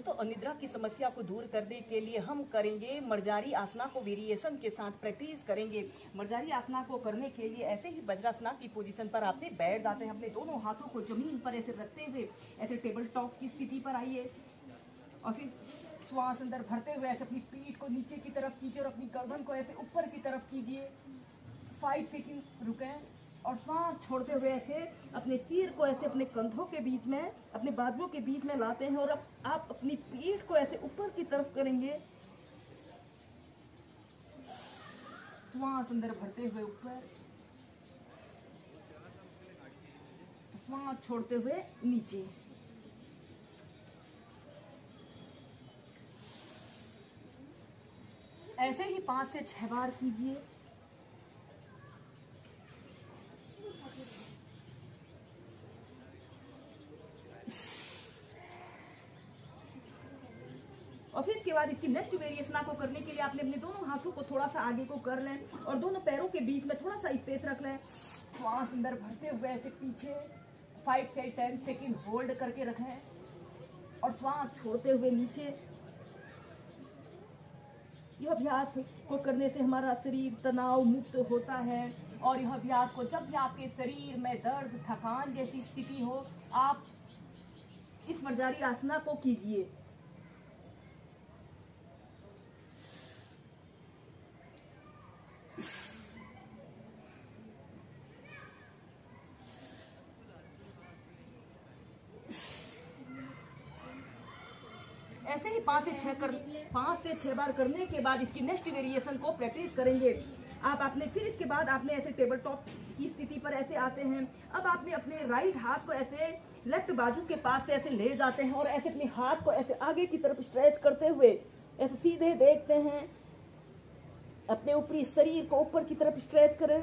तो अनिद्रा की समस्या को दूर करने के लिए हम करेंगे मर्जारी आसना को वेरिएशन के साथ प्रैक्टिस करेंगे। मर्जारी आसना को करने के लिए ऐसे ही वज्रासना की पोजीशन पर आपसे बैठ जाते हैं। अपने दोनों हाथों को जमीन पर ऐसे रखते हुए ऐसे टेबल टॉप की स्थिति पर आइए और फिर श्वास अंदर भरते हुए ऐसे अपनी पीठ को नीचे की तरफ कीजिए और अपनी गर्दन को ऐसे ऊपर की तरफ कीजिए। 5 सेकंड रुकें और सांस छोड़ते हुए ऐसे अपने सिर को ऐसे अपने कंधों के बीच में, अपने बाजुओं के बीच में लाते हैं और अब आप अपनी पीठ को ऐसे ऊपर की तरफ करेंगे। सांस अंदर भरते हुए ऊपर, सांस छोड़ते हुए नीचे। ऐसे ही 5 से 6 बार कीजिए। और फिर इसके बाद इसकी नेक्स्ट वेरिएशन को करने के लिए आपने अपने दोनों हाथों को थोड़ा सा आगे को कर लें और दोनों पैरों के बीच में थोड़ा सा स्पेस रख लें। श्वास अंदर भरते हुए ऐसे पीछे 5 से 10 सेकंड होल्ड करके रखें और श्वास छोड़ते हुए नीचे। यह अभ्यास को करने से हमारा शरीर तनाव मुक्त होता है और यह अभ्यास को जब भी आपके शरीर में दर्द, थकान जैसी स्थिति हो, आप इस मर्जारी आसना को कीजिए। ऐसे ही 5 से 6 बार करने के बाद इसकी नेक्स्ट वेरिएशन को प्रैक्टिस करेंगे। फिर इसके बाद आपने ऐसे टेबल टॉप की स्थिति पर ऐसे आते हैं। अब आपने अपने राइट हाथ को ऐसे लेफ्ट बाजू के पास से ऐसे ले जाते हैं और ऐसे अपने हाथ को ऐसे आगे की तरफ स्ट्रेच करते हुए ऐसे सीधे देखते हैं। अपने ऊपरी शरीर को ऊपर की तरफ स्ट्रेच करें।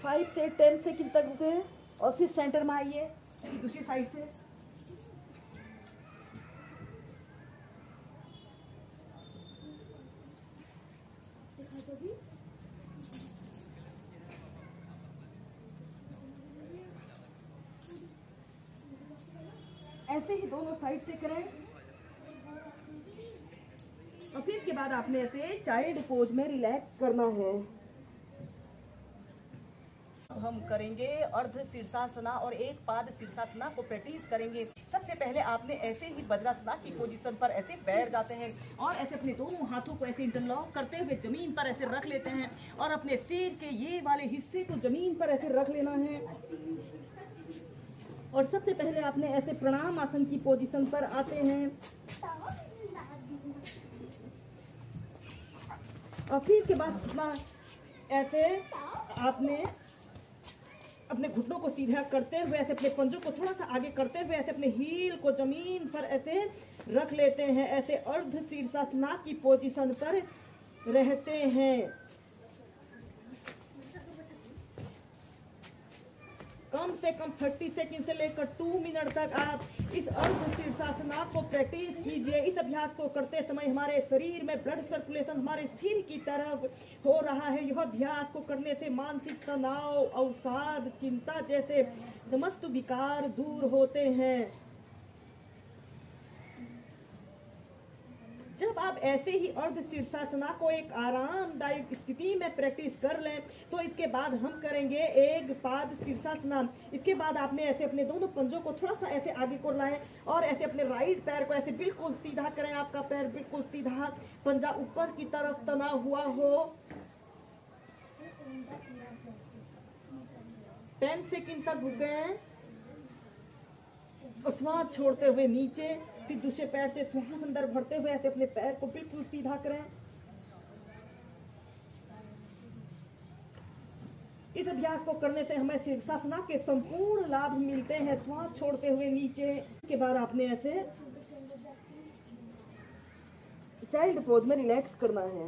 5 से 10 सेकंड तक रुके और फिर सेंटर में आइए दूसरी साइड से। ऐसे ही दोनों साइड से करें और फिर इसके बाद आपने ऐसे चाइल्ड पोज में रिलैक्स करना है। अब हम करेंगे अर्ध शीर्षासना और एक पाद शीर्षासना को प्रैक्टिस करेंगे। सबसे पहले आपने ऐसे ही वज्रासना की पोजीशन पर ऐसे बैठ जाते हैं और ऐसे अपने दोनों हाथों को ऐसे इंटरलॉक करते हुए जमीन पर ऐसे रख लेते हैं और अपने सिर के ये वाले हिस्से को जमीन पर ऐसे रख लेना है। और सबसे पहले आपने ऐसे प्रणाम आसन की पोजीशन पर आते हैं और फिर के बाद ऐसे आपने अपने घुटनों को सीधा करते हुए ऐसे अपने पंजों को थोड़ा सा आगे करते हुए ऐसे अपने हील को जमीन पर ऐसे रख लेते हैं। ऐसे अर्ध शीर्षासना की पोजीशन पर रहते हैं। कम से कम 30 सेकंड से लेकर 2 मिनट तक आप इस अर्ध शीर्षासना को प्रैक्टिस कीजिए। इस अभ्यास को करते समय हमारे शरीर में ब्लड सर्कुलेशन हमारे सिर की तरफ हो रहा है। यह अभ्यास को करने से मानसिक तनाव, अवसाद, चिंता जैसे समस्त विकार दूर होते हैं। जब आप ऐसे ही अर्ध शीर्षासना को एक आरामदायक स्थिति में प्रैक्टिस कर लें तो इसके बाद हम करेंगे एक पाद शीर्षासना। इसके बाद आपने ऐसे अपने दोनों पंजों को थोड़ा सा ऐसे आगे को लाएं और ऐसे अपने राइट पैर को ऐसे बिल्कुल सीधा करें। आपका पैर बिल्कुल सीधा, पंजा ऊपर की तरफ तना हुआ हो। 10 सेकंड तक रुकें और श्वास छोड़ते हुए नीचे। फिर दूसरे पैर से श्वास अंदर भरते हुए ऐसे अपने पैर को बिल्कुल सीधा करें। इस अभ्यास को करने से हमें शीर्षासना के संपूर्ण लाभ मिलते हैं। श्वास छोड़ते हुए नीचे। इसके बाद आपने ऐसे चाइल्ड पोज में रिलैक्स करना है।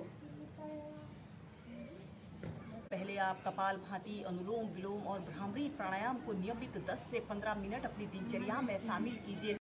पहले आप कपालभाति, अनुलोम विलोम और भ्रामरी प्राणायाम को नियमित 10 से 15 मिनट अपनी दिनचर्या में शामिल कीजिए।